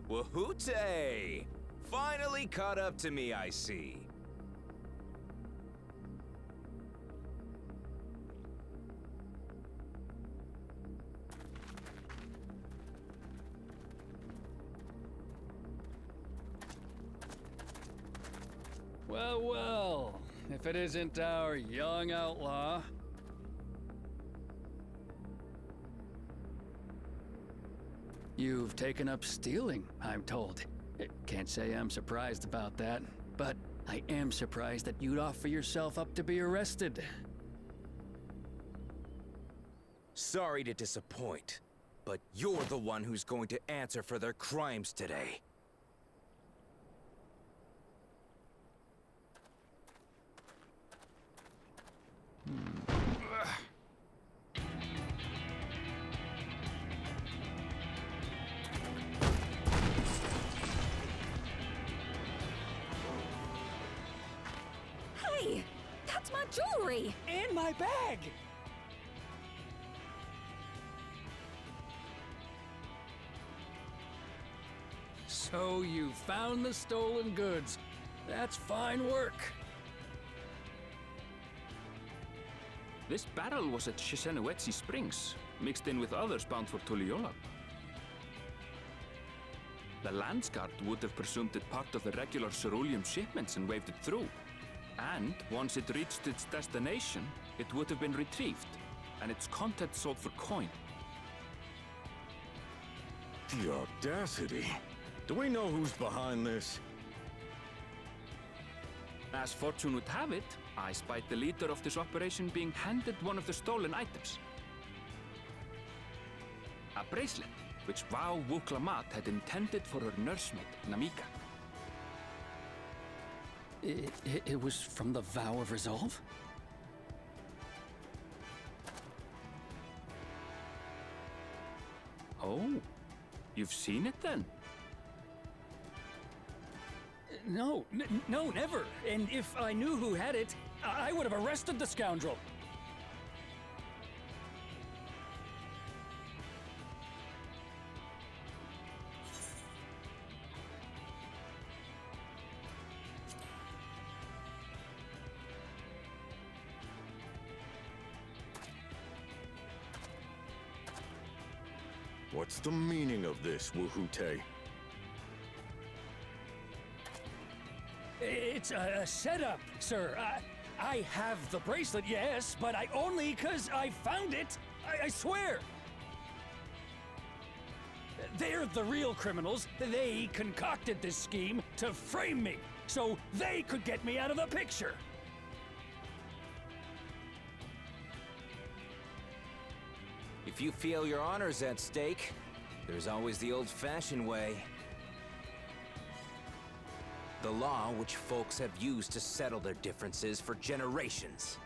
Wahoote! Finally caught up to me, I see. Well, well, if it isn't our young outlaw. You've taken up stealing, I'm told. Can't say I'm surprised about that, but I am surprised that you'd offer yourself up to be arrested. Sorry to disappoint, but you're the one who's going to answer for their crimes today. Hey, that's my jewelry! And my bag! So you found the stolen goods. That's fine work. This barrel was at Shishenawetsi Springs, mixed in with others bound for Tuliyola. The Landsguard would have presumed it part of the regular ceruleum shipments and waved it through. And once it reached its destination, it would have been retrieved, and its contents sold for coin. The audacity. Do we know who's behind this? As fortune would have it, I spied the leader of this operation being handed one of the stolen items. A bracelet, which Vau Wuklamat had intended for her nursemaid, Namika. It was from the Vow of Resolve? Oh, you've seen it then? No, no, never. And if I knew who had it, I would have arrested the scoundrel. What's the meaning of this, Wahoote? It's a setup, sir. I have the bracelet, yes, but I only 'cause I found it. I swear. They're the real criminals. They concocted this scheme to frame me, so they could get me out of the picture. If you feel your honor's at stake, there's always the old-fashioned way. The law which folks have used to settle their differences for generations.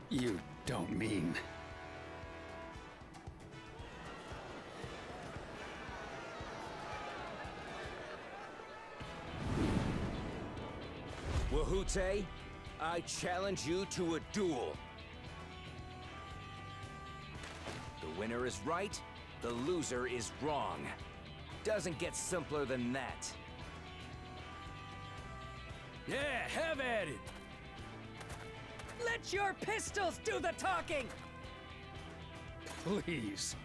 You don't mean... Wahoote, I challenge you to a duel. The winner is right, the loser is wrong. Doesn't get simpler than that. Yeah, have at it! Let your pistols do the talking! Please,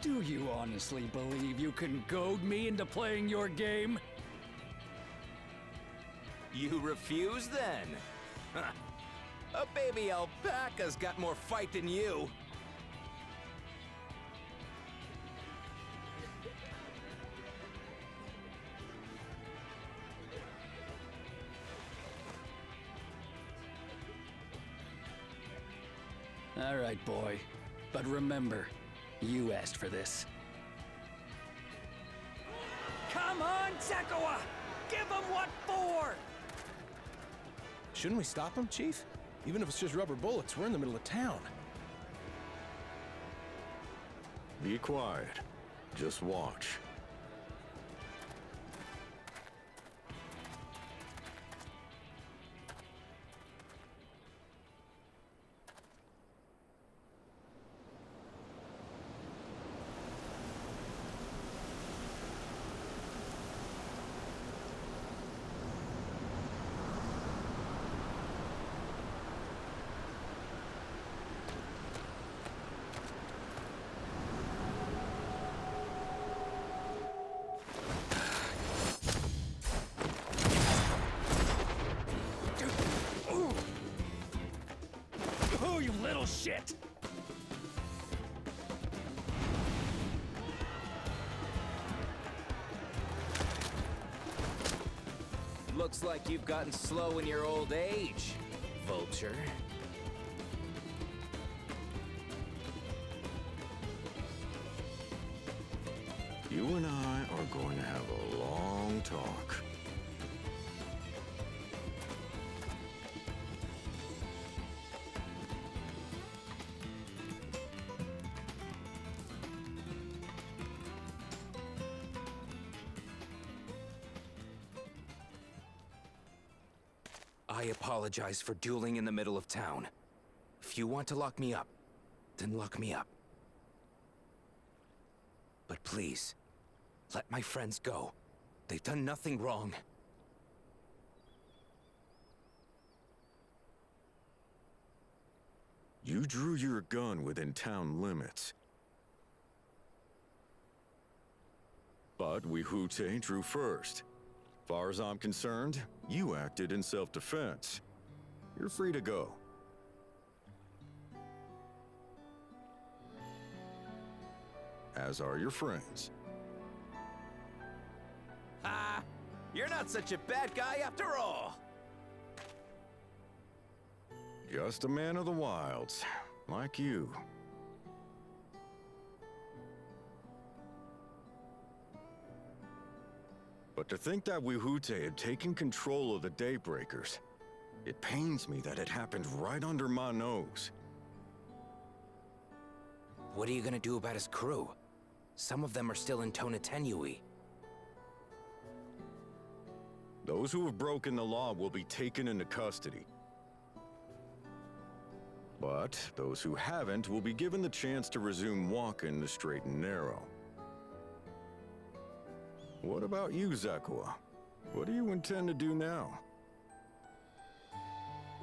do you honestly believe you can goad me into playing your game? You refuse then? Huh. A baby alpaca's got more fight than you. All right, boy. But remember, you asked for this. Come on, Zekawa! Give them what for! Shouldn't we stop him, Chief? Even if it's just rubber bullets, we're in the middle of town. Be quiet. Just watch. Looks like you've gotten slow in your old age, Vulture. You and I are going to have a long talk. I apologize for dueling in the middle of town. If you want to lock me up, then lock me up. But please, let my friends go. They've done nothing wrong. You drew your gun within town limits. But Wihute drew first. Far as I'm concerned, you acted in self-defense. You're free to go. As are your friends. Ha! You're not such a bad guy after all! Just a man of the wilds, like you. But to think that Wihute had taken control of the Daybreakers, it pains me that it happened right under my nose. What are you gonna do about his crew? Some of them are still in Tonatenui. Those who have broken the law will be taken into custody. But those who haven't will be given the chance to resume walking the straight and narrow. What about you, Zakua? What do you intend to do now?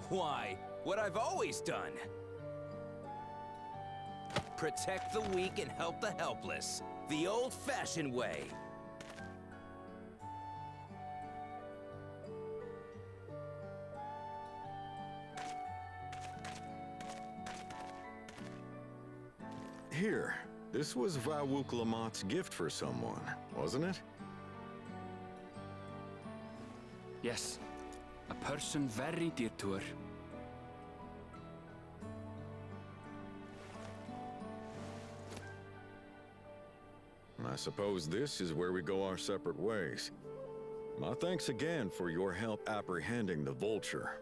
Why, what I've always done. Protect the weak and help the helpless. The old-fashioned way. Here, this was Vawuk Lamott's gift for someone, wasn't it? Yes, a person very dear to her. I suppose this is where we go our separate ways. My thanks again for your help apprehending the Vulture.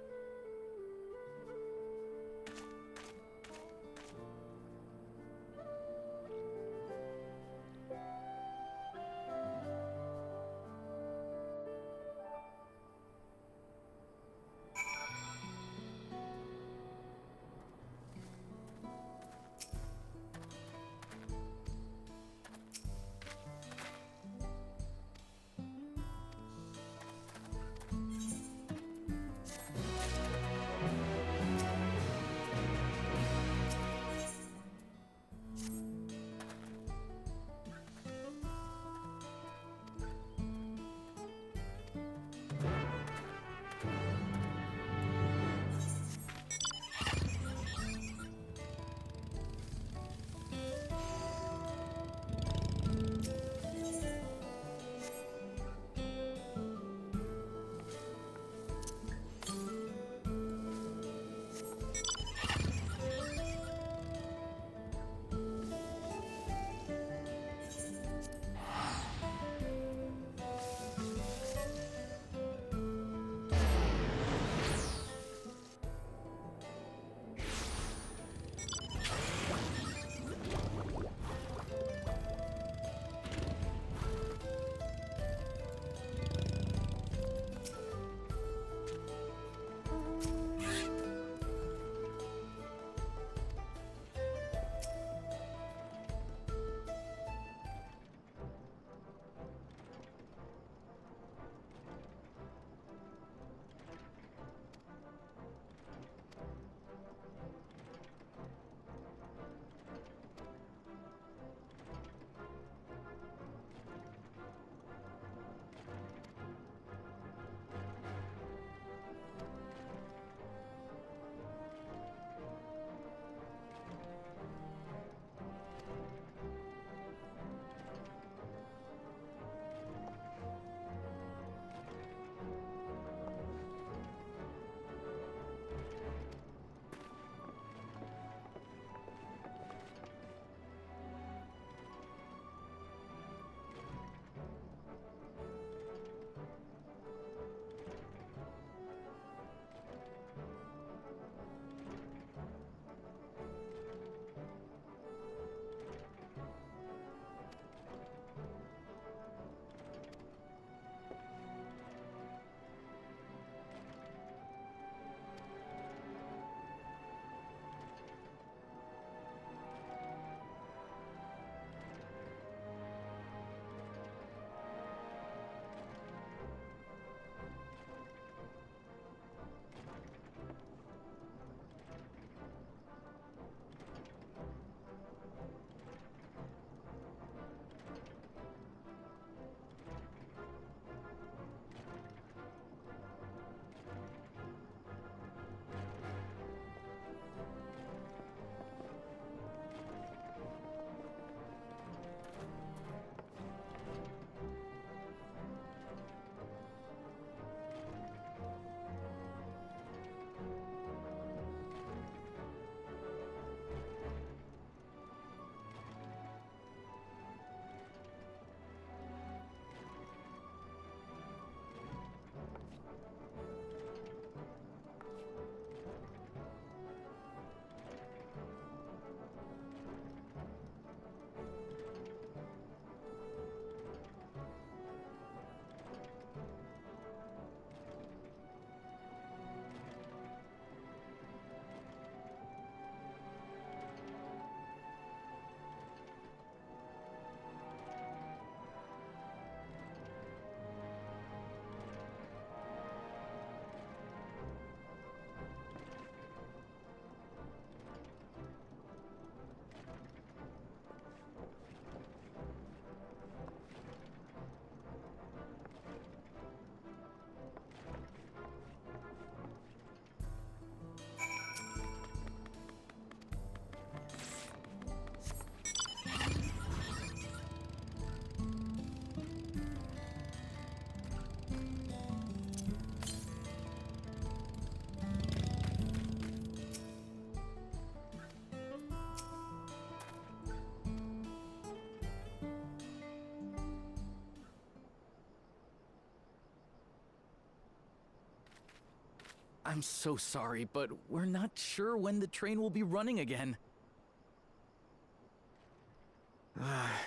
I'm so sorry, but we're not sure when the train will be running again.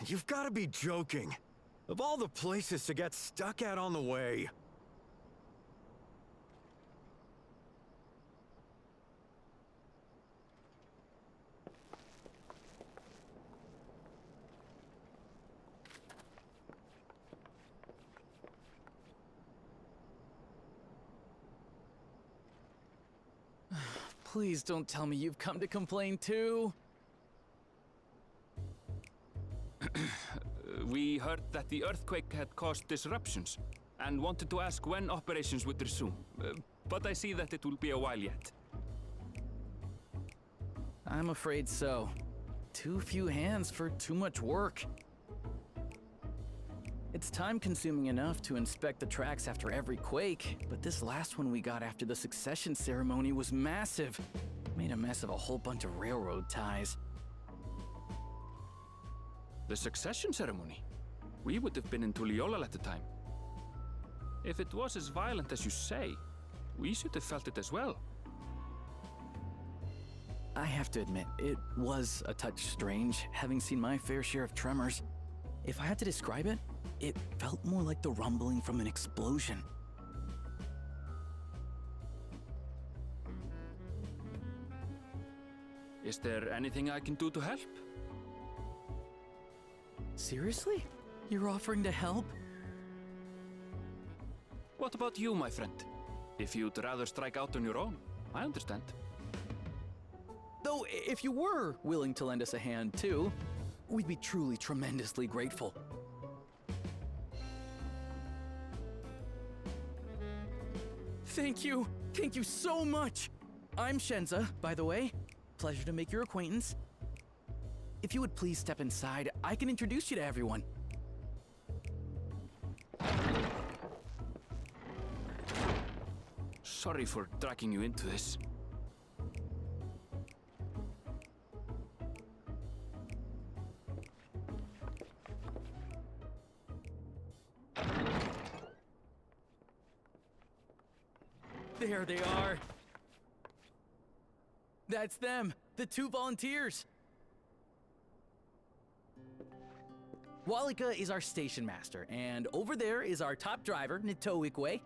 You've got to be joking. Of all the places to get stuck at on the way. Please don't tell me you've come to complain too. We heard that the earthquake had caused disruptions and wanted to ask when operations would resume. But I see that it will be a while yet. I'm afraid so. Too few hands for too much work. It's time-consuming enough to inspect the tracks after every quake, but this last one we got after the succession ceremony was massive. Made a mess of a whole bunch of railroad ties. The succession ceremony? We would have been in Tuliyola at the time. If it was as violent as you say, we should have felt it as well. I have to admit, it was a touch strange, having seen my fair share of tremors. If I had to describe it, it felt more like the rumbling from an explosion. Is there anything I can do to help? Seriously? You're offering to help? What about you, my friend? If you'd rather strike out on your own, I understand. Though, if you were willing to lend us a hand too, we'd be truly tremendously grateful. Thank you! Thank you so much! I'm Shenza, by the way. Pleasure to make your acquaintance. If you would please step inside, I can introduce you to everyone. Sorry for dragging you into this. There they are. That's them, the two volunteers. Walika is our station master, and over there is our top driver, Nitoikwe.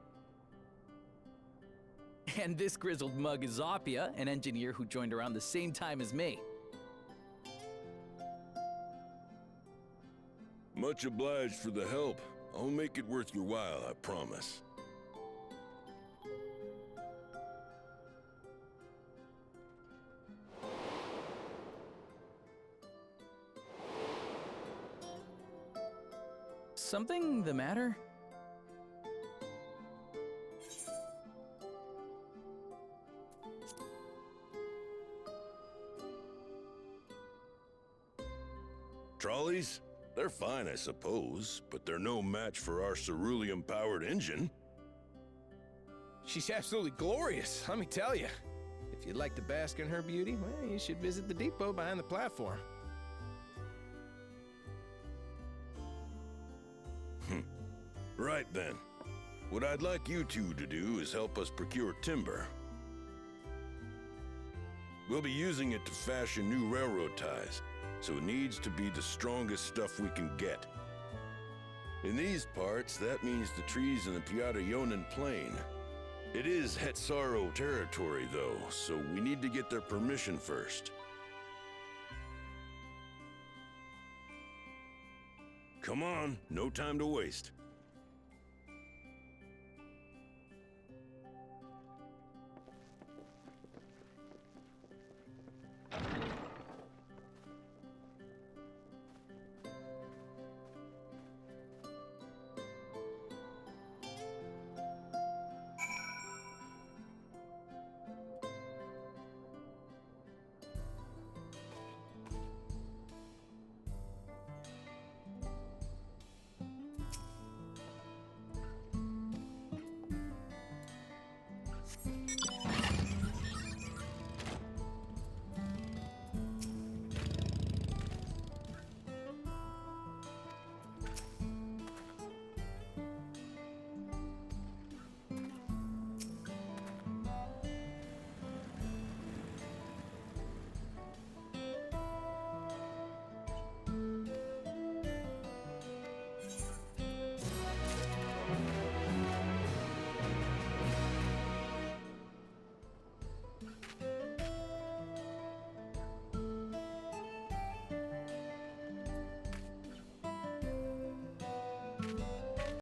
And this grizzled mug is Zapia, an engineer who joined around the same time as me. Much obliged for the help. I'll make it worth your while, I promise. Something the matter? Trolleys? They're fine, I suppose, but they're no match for our ceruleum-powered engine. She's absolutely glorious, let me tell you. If you'd like to bask in her beauty, well, you should visit the depot behind the platform. Right then. What I'd like you two to do is help us procure timber. We'll be using it to fashion new railroad ties, so it needs to be the strongest stuff we can get. In these parts, that means the trees in the Piata-Yonan Plain. It is Hetsaro territory, though, so we need to get their permission first. Come on, no time to waste.